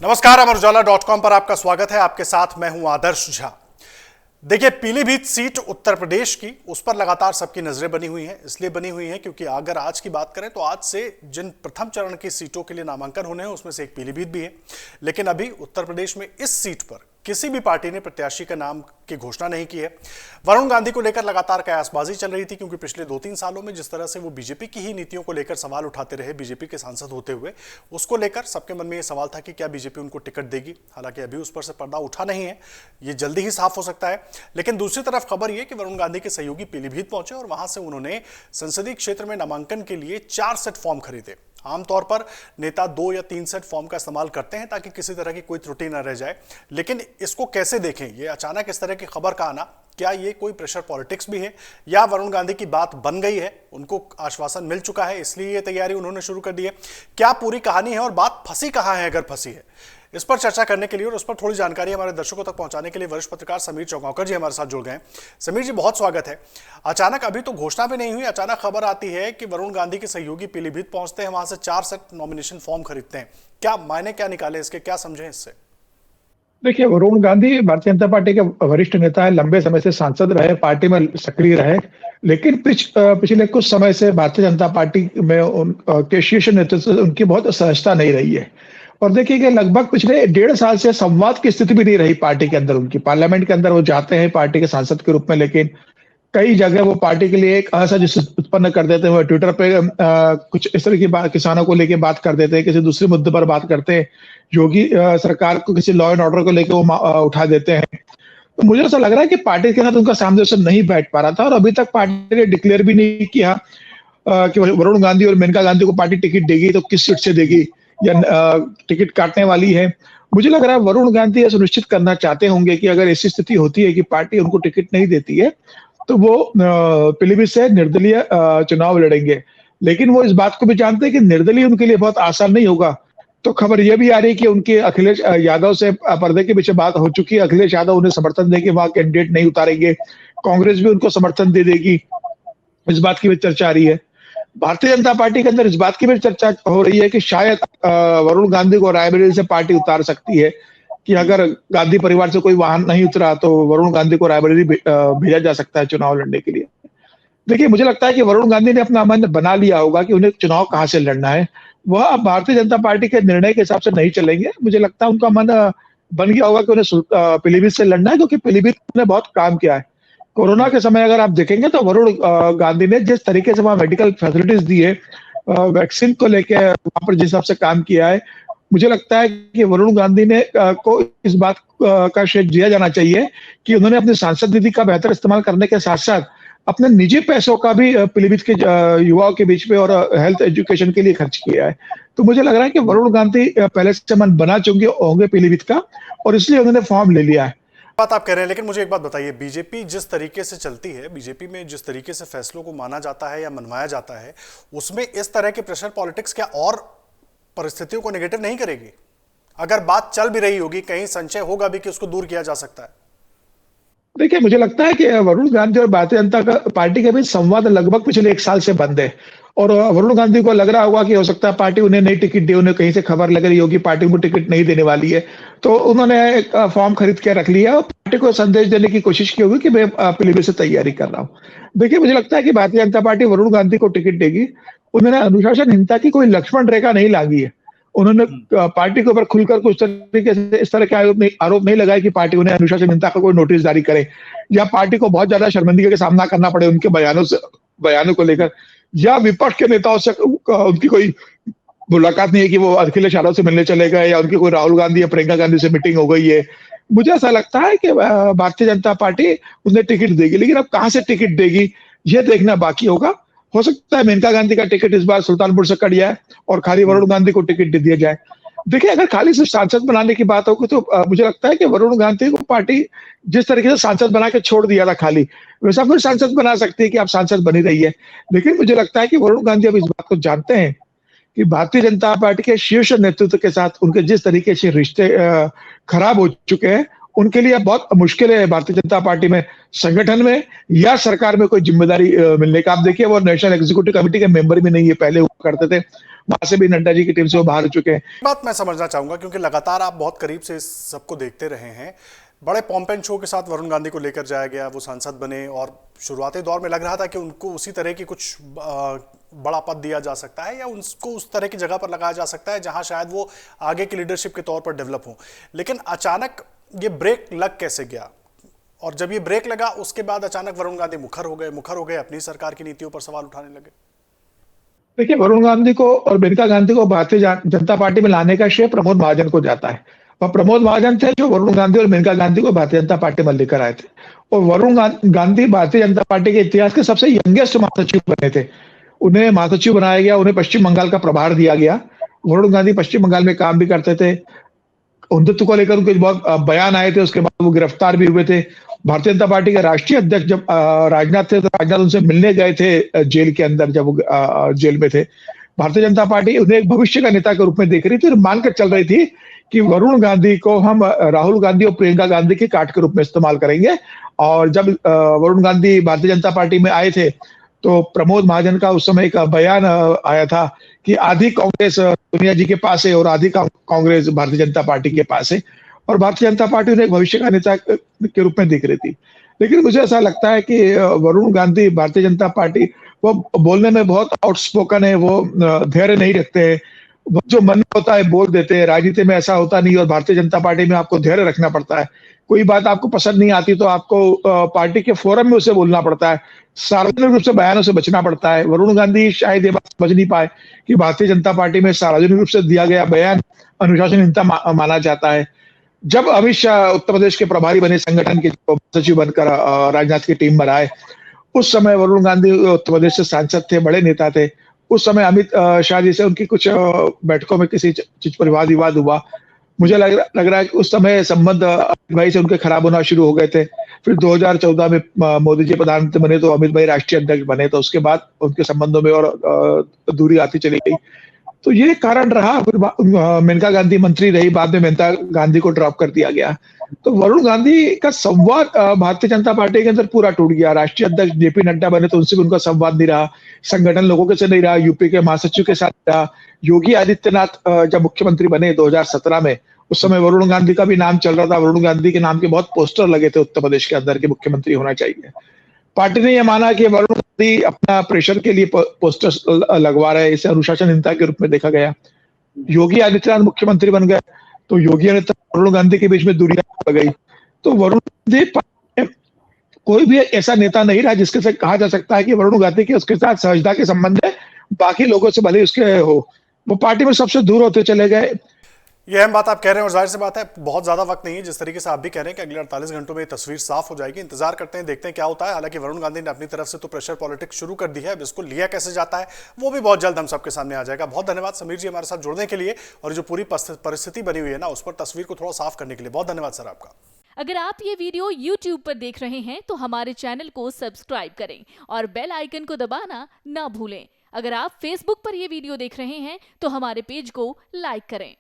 नमस्कार, अमर उजाला.com पर आपका स्वागत है। आपके साथ मैं हूं आदर्श झा। देखिए, पीलीभीत सीट उत्तर प्रदेश की, उस पर लगातार सबकी नजरें बनी हुई हैं। इसलिए बनी हुई हैं क्योंकि अगर आज की बात करें तो आज से जिन प्रथम चरण की सीटों के लिए नामांकन होने हैं उसमें से एक पीलीभीत भी है। लेकिन अभी उत्तर प्रदेश में इस सीट पर किसी भी पार्टी ने प्रत्याशी के नाम की घोषणा नहीं की है। वरुण गांधी को लेकर लगातार कयासबाजी चल रही थी क्योंकि पिछले 2-3 सालों में जिस तरह से वो बीजेपी की ही नीतियों को लेकर सवाल उठाते रहे, बीजेपी के सांसद होते हुए, उसको लेकर सबके मन में ये सवाल था कि क्या बीजेपी उनको टिकट देगी। हालांकि अभी उस पर से पर्दा उठा नहीं है, ये जल्दी ही साफ हो सकता है। लेकिन दूसरी तरफ खबर यह कि वरुण गांधी के सहयोगी पीलीभीत पहुंचे और वहां से उन्होंने संसदीय क्षेत्र में नामांकन के लिए 4 सेट फॉर्म खरीदे। आमतौर पर नेता 2 या 3 सेट फॉर्म का इस्तेमाल करते हैं ताकि किसी तरह की कोई त्रुटि न रह जाए। लेकिन इसको कैसे देखें, ये अचानक इस तरह की खबर का आना, क्या ये कोई प्रेशर पॉलिटिक्स भी है या वरुण गांधी की बात बन गई है, उनको आश्वासन मिल चुका है इसलिए ये तैयारी उन्होंने शुरू कर दी है? क्या पूरी कहानी है और बात फंसी कहां है अगर फंसी है? इस पर चर्चा करने के लिए और उस पर थोड़ी जानकारी हमारे दर्शकों तक पहुंचाने के लिए वरिष्ठ पत्रकार समीर चौगांवकर जी हमारे साथ जुड़ गए हैं। समीर जी, बहुत स्वागत है। अचानक, अभी तो घोषणा भी नहीं हुई, अचानक खबर आती है कि वरुण गांधी के सहयोगी पीलीभीत पहुंचते हैं, वहां से 4 सेट नॉमिनेशन फॉर्म खरीदते हैं। क्या मायने क्या निकाले इसके, क्या समझें इससे? देखिए, वरुण गांधी भारतीय जनता पार्टी के वरिष्ठ नेता है, लंबे समय से सांसद रहे, पार्टी में सक्रिय रहे। लेकिन पिछले कुछ समय से भारतीय जनता पार्टी में उनके शीर्ष नेतृत्व से उनकी बहुत सहजता नहीं रही है। और देखिए कि लगभग पिछले 1.5 साल से संवाद की स्थिति भी नहीं रही पार्टी के अंदर। उनकी पार्लियामेंट के अंदर वो जाते हैं पार्टी के सांसद के रूप में, लेकिन कई जगह वो पार्टी के लिए एक असहज उत्पन्न कर देते हैं। ट्विटर पे कुछ इस तरह की बात, किसानों को लेके बात कर देते हैं, किसी दूसरे मुद्दे पर बात करते हैं, योगी सरकार को किसी लॉ एंड ऑर्डर को लेके वो उठा देते हैं। तो मुझे ऐसा लग रहा है कि पार्टी के साथ उनका सामंजस्य नहीं बैठ पा रहा था और अभी तक पार्टी ने डिक्लेयर भी नहीं किया कि वरुण गांधी और मेनका गांधी को पार्टी टिकट देगी तो किस सीट से देगी या टिकट काटने वाली है। मुझे लग रहा है वरुण गांधी यह सुनिश्चित करना चाहते होंगे कि अगर ऐसी स्थिति होती है कि पार्टी उनको टिकट नहीं देती है तो वो पीलीभीत से निर्दलीय चुनाव लड़ेंगे। लेकिन वो इस बात को भी जानते हैं कि निर्दलीय उनके लिए बहुत आसान नहीं होगा। तो खबर यह भी आ रही है कि उनके अखिलेश यादव से पर्दे के पीछे बात हो चुकी है। अखिलेश यादव उन्हें समर्थन देंगे, वहां कैंडिडेट नहीं उतारेंगे। कांग्रेस भी उनको समर्थन दे देगी, इस बात की भी चर्चा आ रही है। भारतीय जनता पार्टी के अंदर इस बात की भी चर्चा हो रही है कि शायद वरुण गांधी को रायबरेली से पार्टी उतार सकती है कि अगर गांधी परिवार से कोई वाहन नहीं उतरा तो वरुण गांधी को रायबरेली भेजा जा सकता है चुनाव लड़ने के लिए। देखिए, मुझे लगता है कि वरुण गांधी ने अपना मन बना लिया होगा कि उन्हें चुनाव कहां से लड़ना है। वह अब भारतीय जनता पार्टी के निर्णय के हिसाब से नहीं चलेंगे। मुझे लगता है उनका मन बन गया होगा कि उन्हें पीलीभीत से लड़ना है, क्योंकि पीलीभीत ने बहुत काम किया है। कोरोना के समय अगर आप देखेंगे तो वरुण गांधी ने जिस तरीके से वहां मेडिकल फैसिलिटीज दी है, वैक्सीन को लेकर वहां पर जिस हिसाब से काम किया है, मुझे लगता है कि वरुण गांधी ने को इस बात का श्रेय दिया जाना चाहिए कि उन्होंने अपनी सांसद निधि का बेहतर इस्तेमाल करने के साथ साथ अपने निजी पैसों का भी पीलीभीत के युवाओं के बीच में और हेल्थ एजुकेशन के लिए खर्च किया है। तो मुझे लग रहा है कि वरुण गांधी पहले से मन बना चुके होंगे पीलीभीत का और इसलिए उन्होंने फॉर्म ले लिया है। बात आप कह रहे हैं, लेकिन मुझे एक बात बताइए, बीजेपी जिस तरीके से चलती है, बीजेपी में जिस तरीके से फैसलों को माना जाता है या मनवाया जाता है, उसमें इस तरह के प्रेशर पॉलिटिक्स क्या और परिस्थितियों को नेगेटिव नहीं करेगी? अगर बात चल भी रही होगी, कहीं संशय होगा भी कि उसको दूर किया जा सकता है। देखिए, मुझे लगता है कि वरुण गांधी और भारतीय जनता पार्टी के बीच संवाद लगभग पिछले 1 साल से बंद है और वरुण गांधी को लग रहा होगा कि हो सकता है पार्टी उन्हें नई टिकट दे, उन्हें कहीं से खबर लग रही होगी पार्टी उनको टिकट नहीं देने वाली है, तो उन्होंने एक फॉर्म खरीद के रख लिया और पार्टी को संदेश देने की कोशिश की होगी कि मैं पीलीभीत से तैयारी कर रहा हूँ। देखिए, मुझे लगता है कि भारतीय जनता पार्टी वरुण गांधी को टिकट देगी। उन्होंने अनुशासनहीनता की कोई लक्ष्मण रेखा नहीं लांगी है। उन्होंने पार्टी के ऊपर खुलकर कुछ तरीके से इस तरह के आरोप नहीं लगाए कि पार्टी उन्हें अनुशासनहीनता का कोई नोटिस जारी करे या पार्टी को बहुत ज्यादा शर्मिंदगी का सामना करना पड़े उनके बयानों को लेकर, या विपक्ष के नेताओं से उनकी कोई मुलाकात नहीं है कि वो अखिलेश यादव से मिलने चले गए या उनकी कोई राहुल गांधी या प्रियंका गांधी से मीटिंग हो गई है। मुझे ऐसा लगता है कि भारतीय जनता पार्टी उन्हें टिकट देगी, लेकिन अब कहां से टिकट देगी यह देखना बाकी होगा। हो सकता है मेनका गांधी का टिकट इस बार सुल्तानपुर से कट जाए और खाली वरुण गांधी को टिकट दे दिया जाए। देखिए, अगर खाली सिर्फ सांसद बनाने की बात होगी तो मुझे लगता है कि वरुण गांधी को पार्टी जिस तरीके से सांसद बना के छोड़ दिया था खाली, वैसा फिर सांसद बना सकती है कि आप सांसद बनी रहिए। लेकिन मुझे लगता है कि वरुण गांधी अब इस बात को जानते हैं कि भारतीय जनता पार्टी के शीर्ष नेतृत्व के साथ उनके जिस तरीके से रिश्ते खराब हो चुके हैं उनके लिए बहुत मुश्किल है भारतीय जनता पार्टी में संगठन में या सरकार में कोई जिम्मेदारी मिलने का। आप देखिए वो नेशनल एग्जीक्यूटिव कमेटी के मेंबर भी नहीं है, पहले हुआ करते थे, वहां से भी नड्डा जी की टीम से वो बाहर हो चुके हैं। बात मैं समझना चाहूंगा क्योंकि लगातार आप बहुत करीब से इस सबको देखते रहे हैं। बड़े पॉम्प एंड शो के साथ वरुण गांधी को लेकर जाया गया, वो सांसद बने और शुरुआती दौर में लग रहा था कि उनको उसी तरह की कुछ बड़ा पद दिया जा सकता है या उनको उस तरह की जगह पर लगाया जा सकता है जहां शायद वो आगे की लीडरशिप के तौर पर डेवलप हो। लेकिन अचानक ये ब्रेक लग कैसे गया? और जब ये ब्रेक लगा उसके बाद अचानक वरुण गांधी मुखर हो गए, अपनी सरकार की नीतियों पर सवाल उठाने लगे। देखिए वरुण गांधी को और मेनका गांधी को भारतीय जनता पार्टी में लाने का श्रेय प्रमोद महाजन को जाता है। और प्रमोद महाजन थे जो वरुण गांधी और मेनका गांधी को भारतीय जनता पार्टी में लेकर आए थे। और वरुण गांधी भारतीय जनता पार्टी के इतिहास के सबसे यंगेस्ट महासचिव बने थे। उन्हें महासचिव बनाया गया, उन्हें पश्चिम बंगाल का प्रभार दिया गया। वरुण गांधी पश्चिम बंगाल में काम भी करते थे, हिंदुत्व को लेकर उनके बहुत बयान आए थे, उसके बाद वो गिरफ्तार भी हुए थे। भारतीय जनता पार्टी के राष्ट्रीय अध्यक्ष जब राजनाथ थे तो राजनाथ उनसे मिलने गए थे जेल के अंदर, जब वो जेल में थे। भारतीय जनता पार्टी उन्हें एक भविष्य का नेता के रूप में देख रही थी और मानकर चल रही थी कि वरुण गांधी को हम राहुल गांधी और प्रियंका गांधी के काट के रूप में इस्तेमाल करेंगे। और जब वरुण गांधी भारतीय जनता पार्टी में आए थे तो प्रमोद महाजन का उस समय एक बयान आया था कि आधी कांग्रेस सोनिया जी के पास है और आधी कांग्रेस भारतीय जनता पार्टी के पास है। और भारतीय जनता पार्टी उन्हें एक भविष्य का नेता के रूप में दिख रही थी। लेकिन मुझे ऐसा लगता है कि वरुण गांधी भारतीय जनता पार्टी, वो बोलने में बहुत आउटस्पोकन है, वो धैर्य नहीं रखते हैं, जो मन में होता है बोल देते हैं। राजनीति में ऐसा होता नहीं और भारतीय जनता पार्टी में आपको धैर्य रखना पड़ता है। कोई बात आपको पसंद नहीं आती तो आपको पार्टी के फोरम में उसे बोलना पड़ता है, सार्वजनिक रूप से बयानों से बचना पड़ता है। वरुण गांधी शायद ये बात समझ नहीं पाए कि भारतीय जनता पार्टी में सार्वजनिक रूप से दिया गया बयान अनुशासनहीनता माना जाता है। जब अमित शाह उत्तर प्रदेश के प्रभारी बने, संगठन के सचिव बनकर राजनाथ की टीम में आए, उस समय वरुण गांधी उत्तर प्रदेश से सांसद थे, बड़े नेता थे। उस समय अमित शाह जी से उनकी कुछ बैठकों में किसी चीज पर वाद विवाद हुआ। मुझे लग रहा है कि उस समय संबंध अमित भाई से उनके खराब होना शुरू हो गए थे। फिर 2014 में मोदी जी प्रधानमंत्री बने तो अमित भाई राष्ट्रीय अध्यक्ष बने, तो उसके बाद उनके संबंधों में और दूरी आती चली गई। तो ये कारण रहा। फिर मेनका गांधी मंत्री रही, बाद में मेनका गांधी को ड्रॉप कर दिया गया। तो वरुण गांधी का संवाद भारतीय जनता पार्टी के अंदर पूरा टूट गया। राष्ट्रीय अध्यक्ष जेपी नड्डा बने तो उनसे भी उनका संवाद नहीं रहा, संगठन लोगों के से नहीं रहा, यूपी के महासचिव के साथ रहा। योगी आदित्यनाथ जब मुख्यमंत्री बने 2017 में, उस समय वरुण गांधी का भी नाम चल रहा था। वरुण गांधी के नाम के बहुत पोस्टर लगे थे उत्तर प्रदेश के अंदर कि मुख्यमंत्री होना चाहिए। पार्टी ने यह माना कि वरुण गांधी अपना प्रेशर के लिए पोस्टर लगवा रहे हैं, इसे अनुशासनहीनता के रूप में देखा गया। योगी आदित्यनाथ मुख्यमंत्री बन गए तो योगी आदित्यनाथ वरुण गांधी के बीच में दूरियां बढ़ गई। तो वरुण गांधी कोई भी ऐसा नेता नहीं रहा जिसके से कहा जा सकता है कि वरुण गांधी के उसके साथ सहजता के संबंध है, बाकी लोगों से भले उसके हो। वो पार्टी में सबसे दूर होते चले गए। ये अहम बात आप कह रहे हैं और जाहिर सी बात है बहुत ज्यादा वक्त नहीं है, जिस तरीके से आप भी कह रहे हैं कि अगले 48 घंटों में तस्वीर साफ हो जाएगी। इंतजार करते हैं, देखते हैं क्या होता है। हालांकि वरुण गांधी ने अपनी तरफ से तो प्रेशर पॉलिटिक्स शुरू कर दी है, अब इसको लिया कैसे जाता है वो भी बहुत जल्द हम सबके सामने आ जाएगा। बहुत धन्यवाद समीर जी हमारे साथ जुड़ने के लिए, और जो पूरी परिस्थिति बनी हुई है ना उस पर तस्वीर को थोड़ा साफ करने के लिए बहुत धन्यवाद सर आपका। अगर आप ये वीडियो YouTube पर देख रहे हैं तो हमारे चैनल को सब्सक्राइब करें और बेल आइकन को दबाना ना भूलें। अगर आप Facebook पर ये वीडियो देख रहे हैं तो हमारे पेज को लाइक करें।